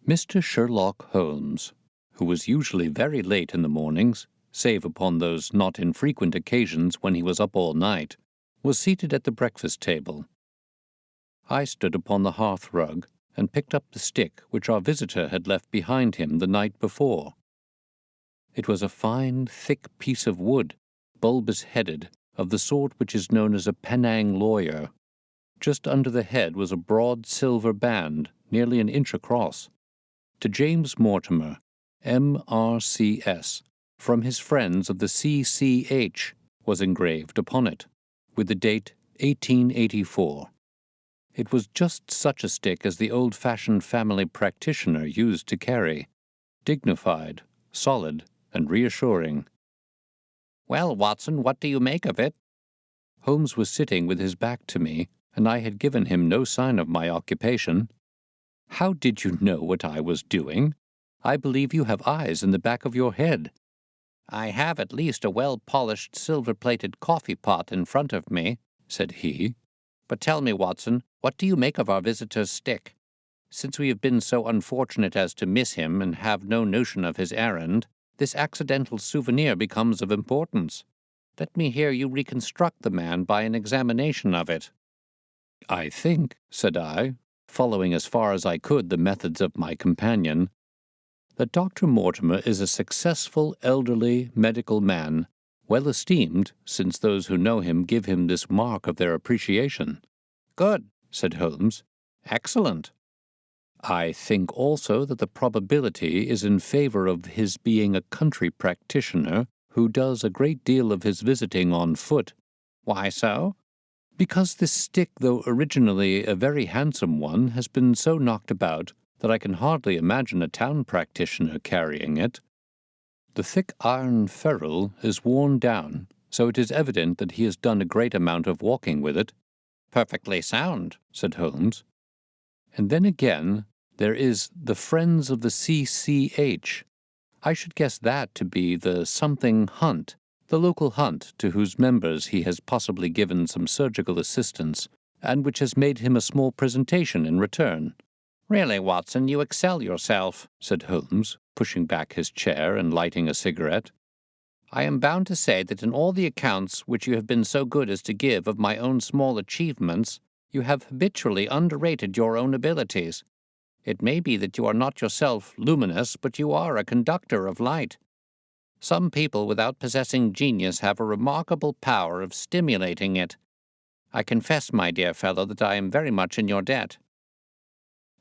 Mr. Sherlock Holmes, who was usually very late in the mornings, save upon those not infrequent occasions when he was up all night, was seated at the breakfast table. I stood upon the hearth-rug and picked up the stick which our visitor had left behind him the night before. It was a fine, thick piece of wood, bulbous-headed, of the sort which is known as a Penang lawyer. Just under the head was a broad silver band, nearly an inch across. To James Mortimer, M.R.C.S., from his friends of the C.C.H., was engraved upon it, with the date 1884. It was just such a stick as the old-fashioned family practitioner used to carry, dignified, solid, and reassuring. "Well, Watson, what do you make of it?" Holmes was sitting with his back to me, and I had given him no sign of my occupation. "How did you know what I was doing? I believe you have eyes in the back of your head." "I have at least a well-polished silver-plated coffee-pot in front of me," said he. "But tell me, Watson, what do you make of our visitor's stick? Since we have been so unfortunate as to miss him and have no notion of his errand, this accidental souvenir becomes of importance. Let me hear you reconstruct the man by an examination of it." "I think," said I, following as far as I could the methods of my companion, "that Dr. Mortimer is a successful, elderly, medical man, well esteemed, since those who know him give him this mark of their appreciation." "Good," said Holmes. "Excellent." "I think also that the probability is in favor of his being a country practitioner who does a great deal of his visiting on foot." "Why so?" "Because this stick, though originally a very handsome one, has been so knocked about that I can hardly imagine a town practitioner carrying it. The thick iron ferrule is worn down, so it is evident that he has done a great amount of walking with it." "Perfectly sound," said Holmes. "And then again, there is the Friends of the C.C.H. I should guess that to be the something hunt, the local hunt to whose members he has possibly given some surgical assistance, and which has made him a small presentation in return." "Really, Watson, you excel yourself," said Holmes, pushing back his chair and lighting a cigarette. "I am bound to say that in all the accounts which you have been so good as to give of my own small achievements, you have habitually underrated your own abilities. It may be that you are not yourself luminous, but you are a conductor of light. Some people without possessing genius have a remarkable power of stimulating it. I confess, my dear fellow, that I am very much in your debt."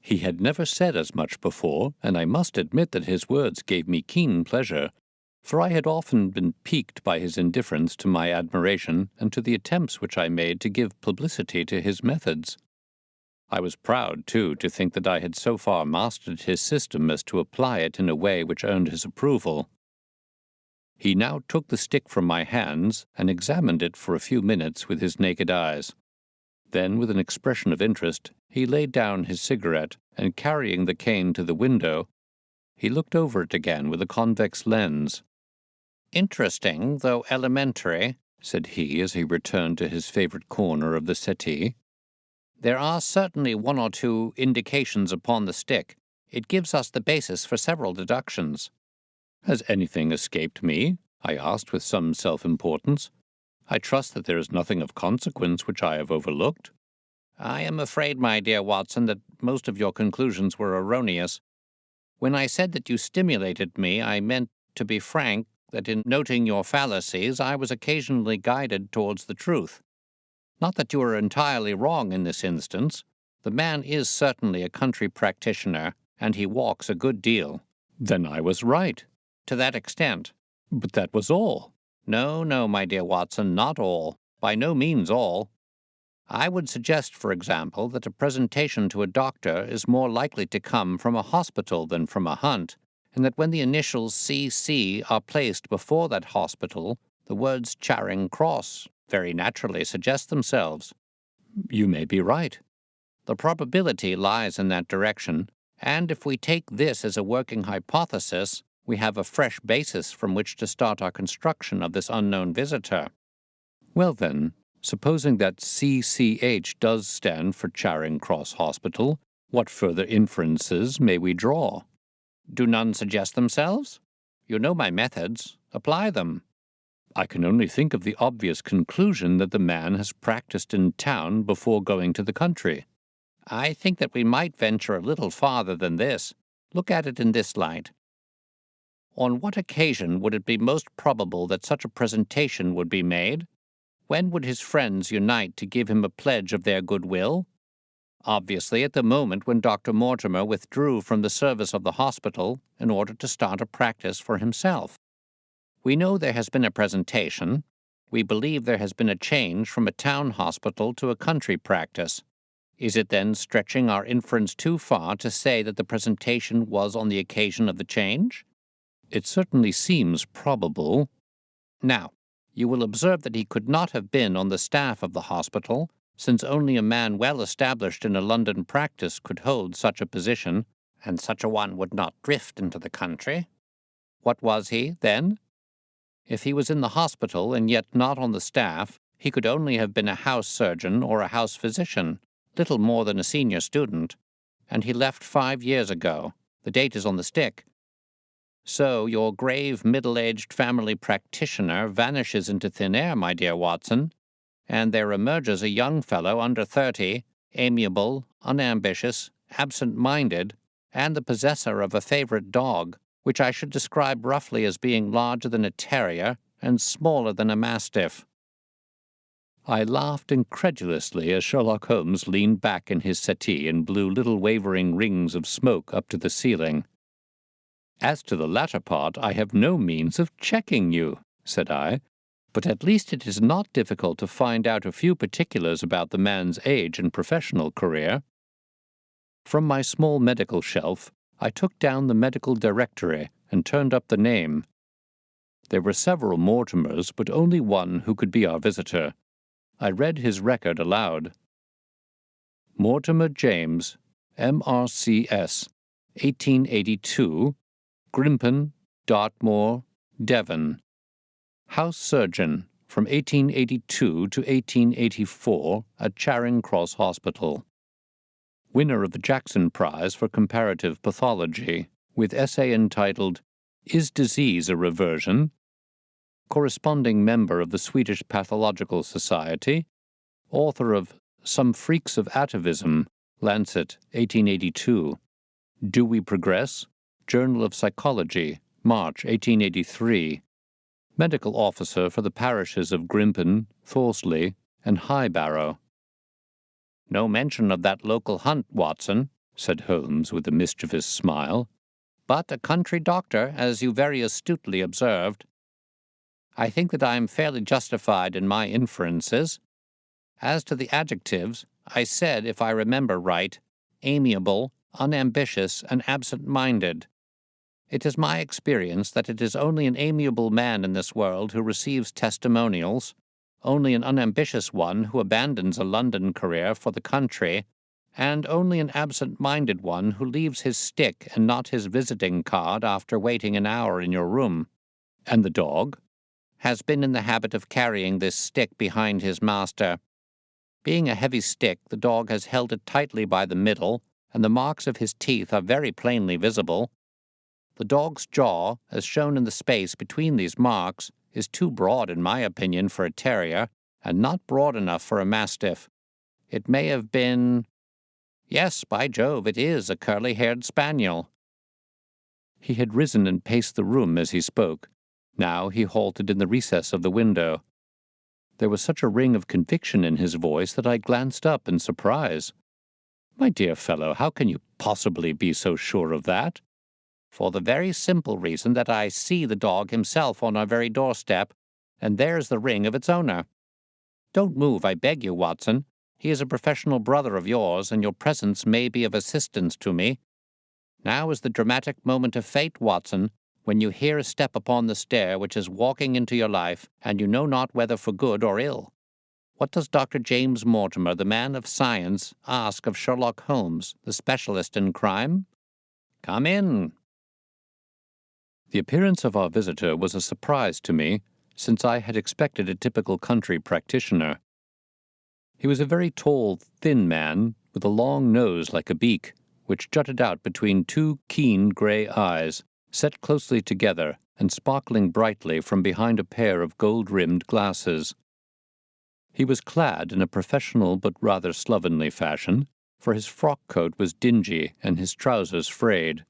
He had never said as much before, and I must admit that his words gave me keen pleasure, for I had often been piqued by his indifference to my admiration and to the attempts which I made to give publicity to his methods. I was proud, too, to think that I had so far mastered his system as to apply it in a way which earned his approval. He now took the stick from my hands and examined it for a few minutes with his naked eyes. Then, with an expression of interest, he laid down his cigarette, and carrying the cane to the window, he looked over it again with a convex lens. "Interesting, though elementary," said he as he returned to his favorite corner of the settee. "There are certainly one or two indications upon the stick. It gives us the basis for several deductions." "Has anything escaped me?" I asked with some self-importance. "I trust that there is nothing of consequence which I have overlooked." "I am afraid, my dear Watson, that most of your conclusions were erroneous. When I said that you stimulated me, I meant, to be frank, that in noting your fallacies I was occasionally guided towards the truth. Not that you are entirely wrong in this instance. The man is certainly a country practitioner, and he walks a good deal." "Then I was right." "To that extent." "But that was all." "No, no, my dear Watson, not all. By no means all. I would suggest, for example, that a presentation to a doctor is more likely to come from a hospital than from a hunt, and that when the initials C.C. are placed before that hospital, the words Charing Cross very naturally suggest themselves." "You may be right." "The probability lies in that direction, and if we take this as a working hypothesis, we have a fresh basis from which to start our construction of this unknown visitor." "Well, then, supposing that C.C.H. does stand for Charing Cross Hospital, What further inferences may we draw? Do none suggest themselves? You know my methods. Apply them. I can only think of the obvious conclusion that the man has practiced in town before going to the country. I think that we might venture a little farther than this. Look at it in this light. On what occasion would it be most probable that such a presentation would be made? When would his friends unite to give him a pledge of their goodwill? Obviously, at the moment when Dr. Mortimer withdrew from the service of the hospital in order to start a practice for himself. We know there has been a presentation. We believe there has been a change from a town hospital to a country practice. Is it then stretching our inference too far to say that the presentation was on the occasion of the change? It certainly seems probable. Now, you will observe that he could not have been on the staff of the hospital, since only a man well established in a London practice could hold such a position, and such a one would not drift into the country. What was he, then? If he was in the hospital and yet not on the staff, he could only have been a house surgeon or a house physician, little more than a senior student, and he left 5 years ago. The date is on the stick. So your grave middle-aged family practitioner vanishes into thin air, my dear Watson, and there emerges a young fellow under 30, amiable, unambitious, absent-minded, and the possessor of a favorite dog, which I should describe roughly as being larger than a terrier and smaller than a mastiff. I laughed incredulously as Sherlock Holmes leaned back in his settee and blew little wavering rings of smoke up to the ceiling. "As to the latter part, I have no means of checking you," said I, "but at least it is not difficult to find out a few particulars about the man's age and professional career." From my small medical shelf, I took down the medical directory and turned up the name. There were several Mortimers, but only one who could be our visitor. I read his record aloud. Mortimer James, M.R.C.S., 1882, Grimpen, Dartmoor, Devon. House surgeon from 1882 to 1884 at Charing Cross Hospital. Winner of the Jackson Prize for Comparative Pathology, with essay entitled, "Is Disease a Reversion?" Corresponding member of the Swedish Pathological Society, author of Some Freaks of Atavism, Lancet, 1882. Do We Progress? Journal of Psychology, March 1883. Medical officer for the parishes of Grimpen, Thorsley, and Highbarrow. "No mention of that local hunt, Watson," said Holmes with a mischievous smile, "but a country doctor, as you very astutely observed. I think that I am fairly justified in my inferences. As to the adjectives, I said, if I remember right, amiable, unambitious, and absent-minded. It is my experience that it is only an amiable man in this world who receives testimonials, only an unambitious one who abandons a London career for the country, and only an absent-minded one who leaves his stick and not his visiting card after waiting an hour in your room. And the dog? Has been in the habit of carrying this stick behind his master. Being a heavy stick, the dog has held it tightly by the middle, and the marks of his teeth are very plainly visible. The dog's jaw, as shown in the space between these marks, is too broad, in my opinion, for a terrier, and not broad enough for a mastiff. It may have been— Yes, by Jove, it is a curly-haired spaniel." He had risen and paced the room as he spoke. Now he halted in the recess of the window. There was such a ring of conviction in his voice that I glanced up in surprise. "My dear fellow, how can you possibly be so sure of that?" "For the very simple reason that I see the dog himself on our very doorstep, and there's the ring of its owner. Don't move, I beg you, Watson. He is a professional brother of yours, and your presence may be of assistance to me. Now is the dramatic moment of fate, Watson, when you hear a step upon the stair which is walking into your life, and you know not whether for good or ill. What does Dr. James Mortimer, the man of science, ask of Sherlock Holmes, the specialist in crime? Come in." The appearance of our visitor was a surprise to me, since I had expected a typical country practitioner. He was a very tall, thin man, with a long nose like a beak, which jutted out between two keen grey eyes, set closely together and sparkling brightly from behind a pair of gold-rimmed glasses. He was clad in a professional but rather slovenly fashion, for his frock coat was dingy and his trousers frayed.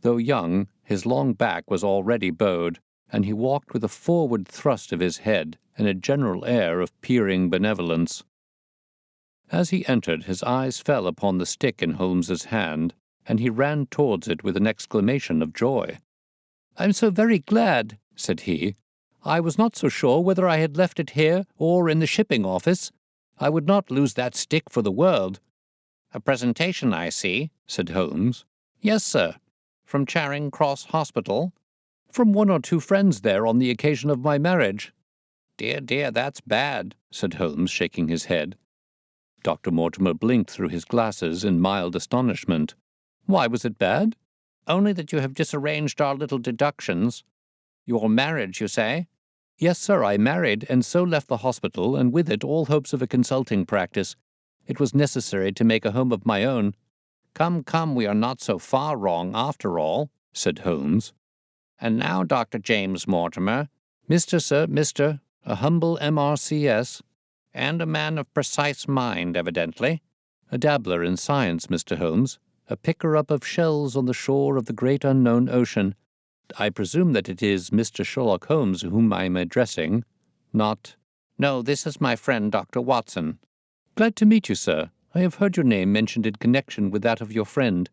Though young, his long back was already bowed, and he walked with a forward thrust of his head and a general air of peering benevolence. As he entered, his eyes fell upon the stick in Holmes's hand, and he ran towards it with an exclamation of joy. "I'm so very glad," said he. "I was not so sure whether I had left it here or in the shipping office. I would not lose that stick for the world." "A presentation, I see," said Holmes. "Yes, sir." "From Charing Cross Hospital?" "From one or two friends there on the occasion of my marriage." "Dear, dear, that's bad," said Holmes, shaking his head. Dr. Mortimer blinked through his glasses in mild astonishment. "Why was it bad?" "Only that you have disarranged our little deductions. Your marriage, you say?" "Yes, sir, I married, and so left the hospital, and with it all hopes of a consulting practice. It was necessary to make a home of my own." "Come, come, we are not so far wrong, after all," said Holmes. "And now, Dr. James Mortimer—" "Mr. Sir, Mr. A humble M.R.C.S." "And a man of precise mind, evidently." "A dabbler in science, Mr. Holmes. A picker-up of shells on the shore of the great unknown ocean. I presume that it is Mr. Sherlock Holmes whom I am addressing, not—" "No, this is my friend Dr. Watson." "Glad to meet you, sir. I have heard your name mentioned in connection with that of your friend."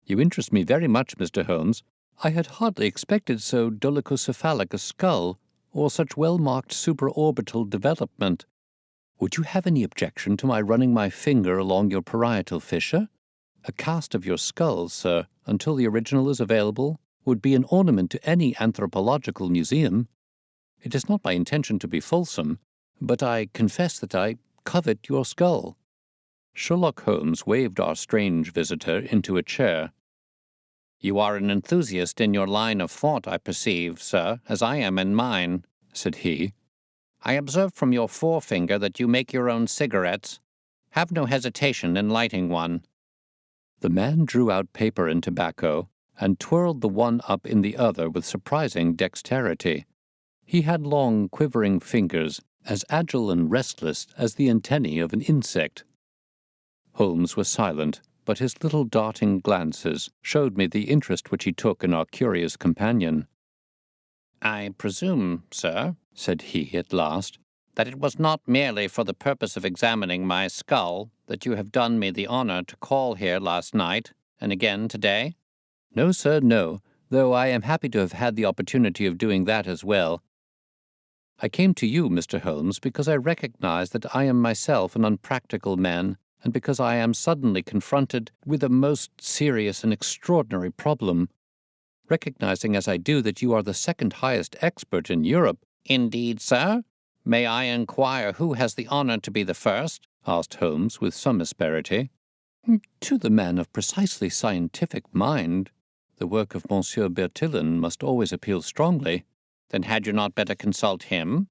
"You interest me very much, Mr. Holmes. I had hardly expected so dolichocephalic a skull, or such well-marked supraorbital development. Would you have any objection to my running my finger along your parietal fissure? A cast of your skull, sir, until the original is available, would be an ornament to any anthropological museum. It is not my intention to be fulsome, but I confess that I covet your skull." Sherlock Holmes waved our strange visitor into a chair. "You are an enthusiast in your line of thought, I perceive, sir, as I am in mine," said he. "I observe from your forefinger that you make your own cigarettes. Have no hesitation in lighting one." The man drew out paper and tobacco, and twirled the one up in the other with surprising dexterity. He had long, quivering fingers, as agile and restless as the antennae of an insect. Holmes was silent, but his little darting glances showed me the interest which he took in our curious companion. "I presume, sir," said he at last, "that it was not merely for the purpose of examining my skull that you have done me the honor to call here last night and again today?" "No, sir, no, though I am happy to have had the opportunity of doing that as well. I came to you, Mr. Holmes, because I recognize that I am myself an unpractical man, and because I am suddenly confronted with a most serious and extraordinary problem. Recognizing as I do that you are the second highest expert in Europe—" "Indeed, sir? May I inquire who has the honor to be the first?" asked Holmes with some asperity. "To the man of precisely scientific mind. The work of Monsieur Bertillon must always appeal strongly." "Then had you not better consult him?"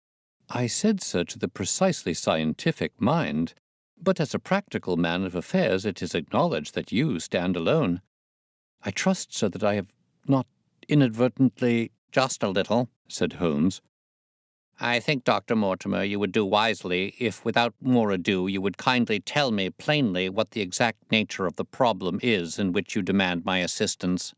"I said, sir, to the precisely scientific mind. But as a practical man of affairs it is acknowledged that you stand alone. I trust, sir, that I have not inadvertently—" "Just a little," said Holmes. "I think, Dr. Mortimer, you would do wisely if, without more ado, you would kindly tell me plainly what the exact nature of the problem is in which you demand my assistance."